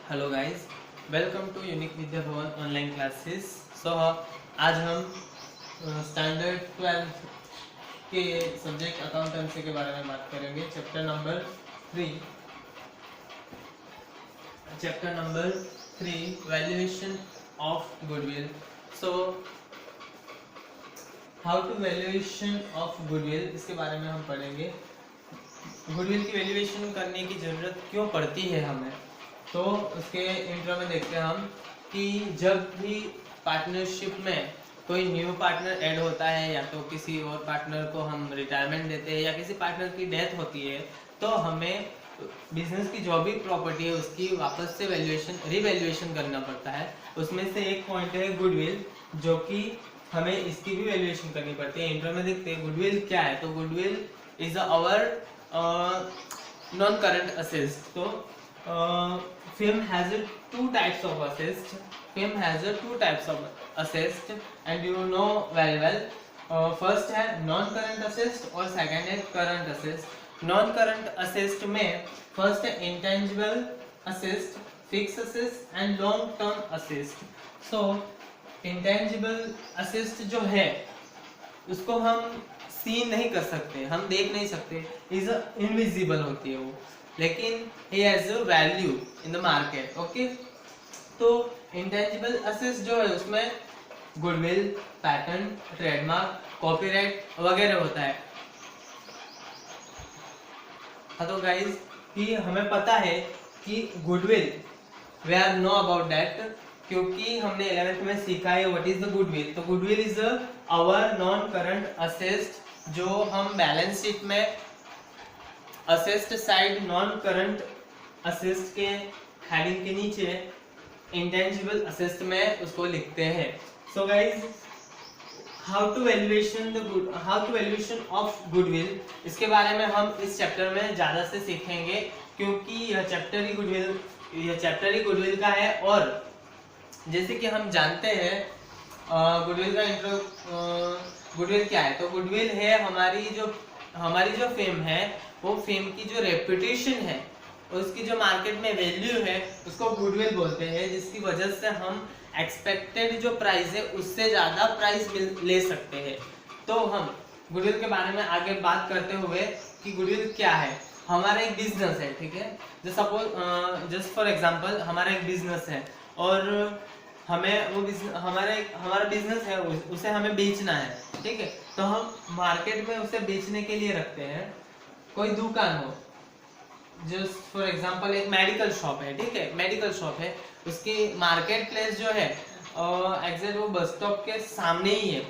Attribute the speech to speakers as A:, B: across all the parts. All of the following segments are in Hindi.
A: Hello guys, welcome to unique Vidya Bhavan online classes. आज हम स्टैंडर्ड 12 के सब्जेक्ट अकाउंटेंसी के बारे में बात करेंगे। Chapter number 3 valuation of goodwill. So how to valuation of goodwill, इसके बारे में हम पढ़ेंगे। गुडविल की वैल्यूएशन करने की ज़रूरत क्यों पड़ती है हमें, तो उसके इंट्रो में देखते हैं हम कि जब भी पार्टनरशिप में कोई न्यू पार्टनर ऐड होता है या तो किसी और पार्टनर को हम रिटायरमेंट देते हैं या किसी पार्टनर की डेथ होती है, तो हमें बिजनेस की जो भी प्रॉपर्टी है उसकी वापस से रिवैल्यूएशन करना पड़ता है। उसमें से एक पॉइंट है गुडविल, जो कि हमें इसकी भी वैल्यूएशन करनी पड़ती है। इंट्रो में देखते हैं गुडविल क्या है। तो goodwill is our non current assets. तो film has two types of assets. Film has two types of assets and you know very well. First है non current assets और second है current assets. Non current assets में first है intangible assets, fixed assets and long term assets. So intangible assets जो है उसको हम सीन नहीं कर सकते, हम देख नहीं सकते, इज इनविजिबल होती है वो, लेकिन he has a value in the market. Okay, तो इंटेंजिबल असेट्स जो है उसमें गुडविल, पैटेंट, ट्रेडमार्क, कॉपीराइट वगैरह होता है। हाँ तो गाइज कि हमें पता है कि goodwill we are know about that, क्योंकि हमने 11th में सीखा है व्हाट इज द गुडविल। तो goodwill is our non current assets, जो हम बैलेंस शीट में asset side non current asset के हेडिंग के नीचे इंटेंजिबल असेस्ट में उसको लिखते हैं। So guys how to valuation of goodwill, इसके बारे में हम इस चैप्टर में ज़्यादा से सीखेंगे, क्योंकि यह चैप्टर ही गुडविल का है। और जैसे कि हम जानते हैं गुडविल का इंट्रो, गुडविल क्या है। तो गुडविल है हमारी जो फेम है, वो फेम की जो रेपुटेशन है, उसकी जो मार्केट में वैल्यू है, उसको गुडविल बोलते हैं, जिसकी वजह से हम एक्सपेक्टेड जो प्राइस है उससे ज़्यादा प्राइस ले सकते हैं। तो हम गुडविल के बारे में आगे बात करते हुए कि गुडविल क्या है। हमारा एक बिजनेस है, ठीक है, जस्ट फॉर एग्जांपल हमारा एक बिजनेस है और हमें वो हमारा बिजनेस है, उसे हमें बेचना है, ठीक है। तो हम मार्केट में उसे बेचने के लिए रखते हैं। कोई दुकान हो, जस्ट फॉर एग्जांपल एक मेडिकल शॉप है, ठीक है, मेडिकल शॉप है, उसकी मार्केट प्लेस जो है एग्जैक्ट वो बस स्टॉप के सामने ही है,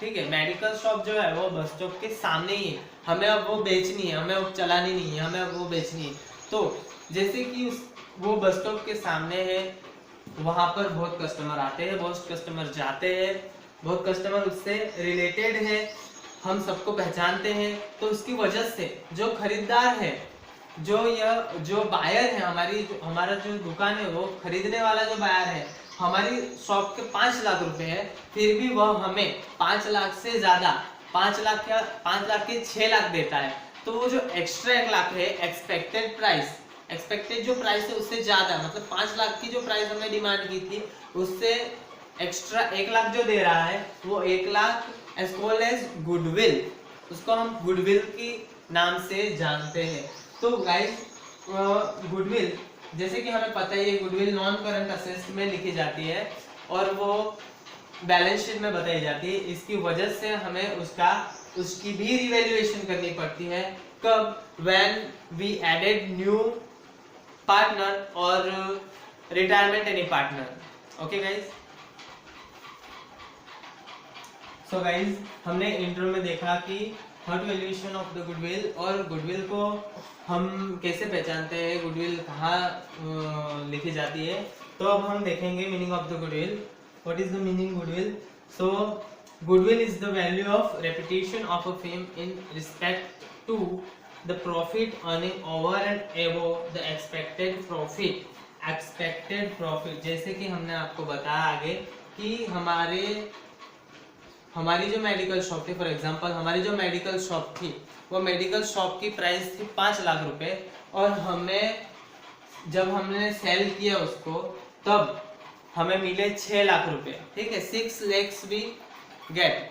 A: ठीक है। मेडिकल शॉप जो है वो बस स्टॉप के सामने ही है, हमें अब वो बेचनी है, हमें अब चलानी नहीं है, हमें अब वो बेचनी है। तो जैसे कि वो बस स्टॉप के सामने है, वहां पर बहुत कस्टमर आते हैं, बहुत कस्टमर जाते हैं, बहुत कस्टमर उससे रिलेटेड है, हम सबको पहचानते हैं। तो उसकी वजह से जो खरीदार है, जो बायर है, हमारा जो दुकान है, वो खरीदने वाला जो बायर है, हमारी शॉप के 5 लाख रुपए है, फिर भी वह हमें 5 लाख से ज्यादा 5 लाख के 6 लाख देता है। तो वो जो एक्स्ट्रा 1 लाख है, एक्सपेक्टेड जो प्राइस है उससे ज्यादा, मतलब 5 लाख की जो प्राइस हमने डिमांड की थी उससे एक्स्ट्रा 1 लाख जो दे रहा है, वो 1 lakh as called as goodwill, उसको हम गुडविल की नाम से जानते हैं। तो गाइस गुडविल, जैसे कि हमें पता है गुडविल नॉन करंट असेट्स में लिखी जाती है और वो बैलेंस शीट में बताई जाती है। इसकी वजह से हमें उसकी भी रिवैल्यूएशन करनी पड़ती है। कब? When we added new partner और retirement any partner. Okay guys, so guys हमने इंट्रो में देखा कि how to valuation of the goodwill, और गुडविल को हम कैसे पहचानते हैं, गुडविल कहाँ लिखी जाती है। तो अब हम देखेंगे meaning of the goodwill. What is the meaning goodwill? So goodwill is the value of reputation of a firm in respect to the profit earning over and above the expected profit. जैसे कि हमने आपको बताया आगे कि हमारी जो मेडिकल शॉप थी, फॉर एग्जांपल हमारी जो मेडिकल शॉप थी, वो मेडिकल शॉप की प्राइस थी 5 लाख रुपए और हमें जब हमने सेल किया उसको तब हमें मिले 6 लाख रुपए, ठीक है, 6 lakhs भी गेट।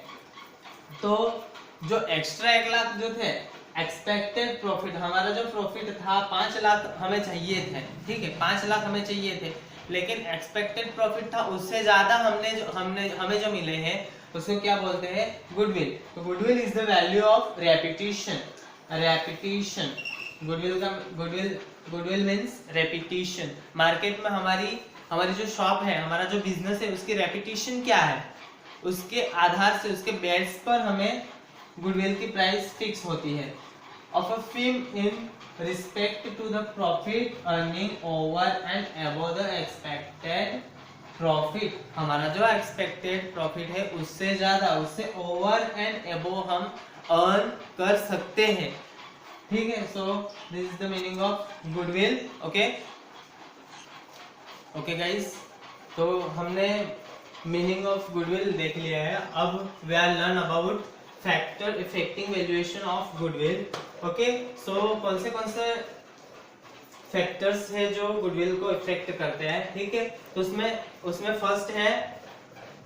A: तो जो एक्स्ट्रा 1 लाख जो थे एक्सपेक्टेड प्रॉफिट, हमारा जो प्रॉफिट था 5 लाख हमें चाहिए थे, ठीक है, 5 लाख हमें चाहिए थे, लेकिन एक्सपेक्टेड प्रॉफिट था उससे ज्यादा हमें जो मिले हैं उसको क्या बोलते हैं, गुडविल। तो goodwill is the value of repetition. Goodwill means repetition. Market में हमारी जो शॉप है, हमारा जो बिजनेस है, उसकी रेपिटेशन क्या है, उसके आधार से, उसके बेस पर हमें गुडविल की प्राइस फिक्स होती है। Of a firm in respect to the profit earning over and above the expected profit. हमारा जो एक्सपेक्टेड प्रॉफिट है उससे ज्यादा, उससे ओवर एंड अबव हम अर्न कर सकते हैं, ठीक है। So this is the meaning of goodwill. Okay guys, तो हमने मीनिंग ऑफ गुडविल देख लिया है। अब we are learn about factor affecting valuation of goodwill. Okay, so कौन से फैक्टर्स है जो गुडविल को इफेक्ट करते हैं, ठीक है। तो उसमें फर्स्ट है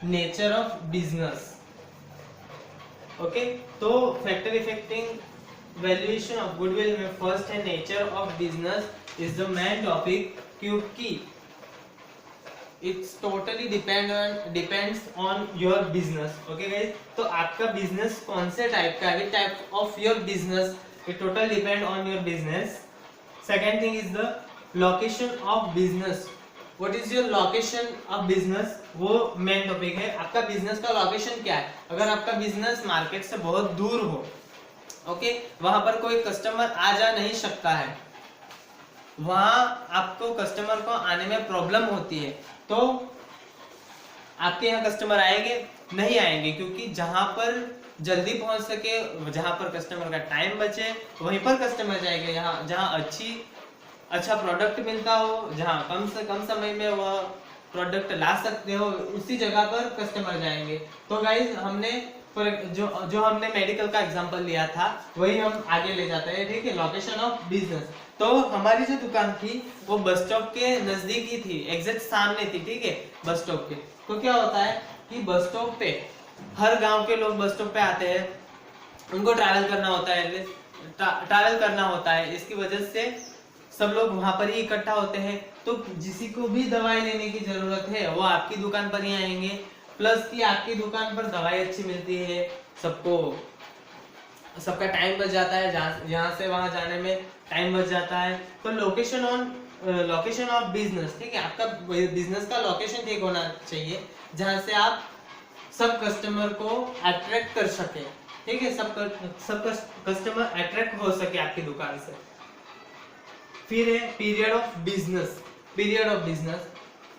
A: नेचर ऑफ बिजनेस। ओके, तो factor affecting valuation of goodwill में फर्स्ट है nature of business is the main topic, क्योंकि it's totally depends on your business. Okay guys, तो आपका बिजनेस कौन से टाइप का है, type of your business, it total depend on your business. Second thing is the location of business. What is your location of business, वो मेन टॉपिक है। आपका बिजनेस का लोकेशन क्या है। अगर आपका बिजनेस मार्केट से बहुत दूर हो, ओके, वहां पर कोई कस्टमर आ जा नहीं सकता है, वहां आपको कस्टमर को आने में प्रॉब्लम होती है, तो आपके यहाँ कस्टमर आएंगे नहीं आएंगे, क्योंकि जहां पर जल्दी पहुंच सके, जहां पर कस्टमर का टाइम बचे, वहीं पर कस्टमर जाएंगे। जहां अच्छा प्रोडक्ट मिलता हो, जहां कम से कम समय में वह प्रोडक्ट ला सकते हो, उसी जगह पर कस्टमर जाएंगे। तो गाइज हमने जो हमने मेडिकल का एग्जांपल लिया था वही हम आगे ले जाते हैं, ठीक है। लोकेशन ऑफ बिजनेस, तो हमारी जो दुकान थी वो बस स्टॉप के नजदीक ही थी, एग्जैक्ट सामने थी, ठीक है, बस स्टॉप के। तो क्या होता है कि बस स्टॉप पे हर गांव के लोग बस स्टॉप पे आते हैं, उनको ट्रैवल करना होता है, इसकी वजह से सब लोग वहां पर ही इकट्ठा होते हैं। तो जिसी को भी दवाई लेने की जरूरत है वो आपकी दुकान पर ही आएंगे, प्लस कि आपकी दुकान पर दवाई अच्छी मिलती है, सबका टाइम बच जाता है, यहाँ से वहां जाने में टाइम बच जाता है। तो लोकेशन ऑफ बिजनेस, ठीक है, आपका बिजनेस का लोकेशन ठीक होना चाहिए, जहां से आप सब कस्टमर को अट्रैक्ट कर सके, ठीक है, सब कस्टमर अट्रैक्ट हो सके आपकी दुकान से। फिर है पीरियड ऑफ बिजनेस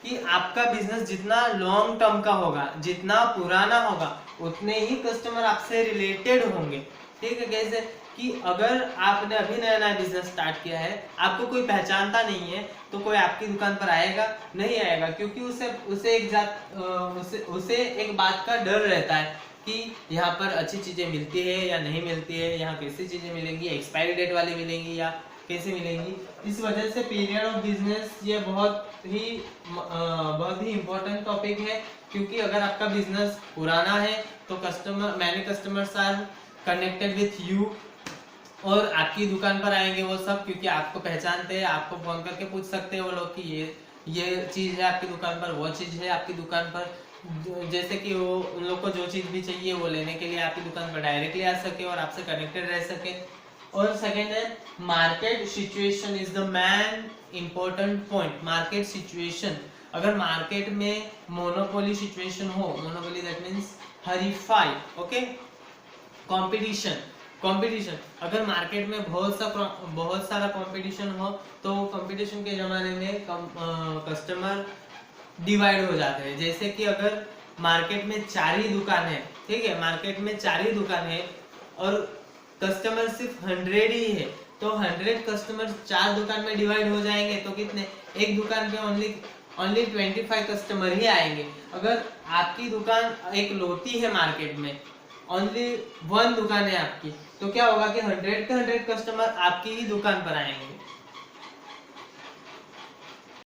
A: कि आपका बिजनेस जितना लॉन्ग टर्म का होगा, जितना पुराना होगा, उतने ही कस्टमर आपसे रिलेटेड होंगे, ठीक है। कैसे कि अगर आपने अभी नया बिजनेस स्टार्ट किया है, आपको कोई पहचानता नहीं है, तो कोई आपकी दुकान पर आएगा नहीं आएगा, क्योंकि उसे एक बात का डर रहता है कि यहाँ पर अच्छी चीजें मिलती है या नहीं मिलती है, यहाँ कैसी चीजें मिलेंगी, एक्सपायरी डेट वाली मिलेंगी या कैसे मिलेंगी। इस वजह से पीरियड ऑफ बिजनेस ये बहुत ही इम्पोर्टेंट टॉपिक है, क्योंकि अगर आपका बिजनेस पुराना है तो many customers are connected with you, और आपकी दुकान पर आएंगे वो सब, क्योंकि आपको पहचानते हैं, आपको फोन करके पूछ सकते हैं वो लोग कि ये चीज है आपकी दुकान पर, वो चीज है आपकी दुकान पर, जैसे कि वो उन लोग को जो चीज भी चाहिए वो लेने के लिए आपकी दुकान पर डायरेक्टली आ सके और आपसे कनेक्टेड रह सके। और सेकेंड है market situation is the main important point. Market situation, अगर मार्केट में मोनोपोली सिचुएशन हो, मोनोपोली दैट मींस हरीफाई, ओके, कंपटीशन, अगर मार्केट में बहुत सारा कंपटीशन हो, तो कंपटीशन के जमाने में कस्टमर डिवाइड हो जाते हैं। जैसे कि अगर मार्केट में 4 ही दुकान है, ठीक है, मार्केट में 4 ही दुकान है और कस्टमर सिर्फ 100 ही है, तो 100 कस्टमर 4 दुकान में डिवाइड हो जाएंगे, तो कितने, एक दुकान पे ओनली 25 कस्टमर ही आएंगे। अगर आपकी दुकान एक लोती है मार्केट में, ओनली 1 दुकान है आपकी, तो क्या होगा कि 100 के 100 कस्टमर आपकी ही दुकान पर आएंगे,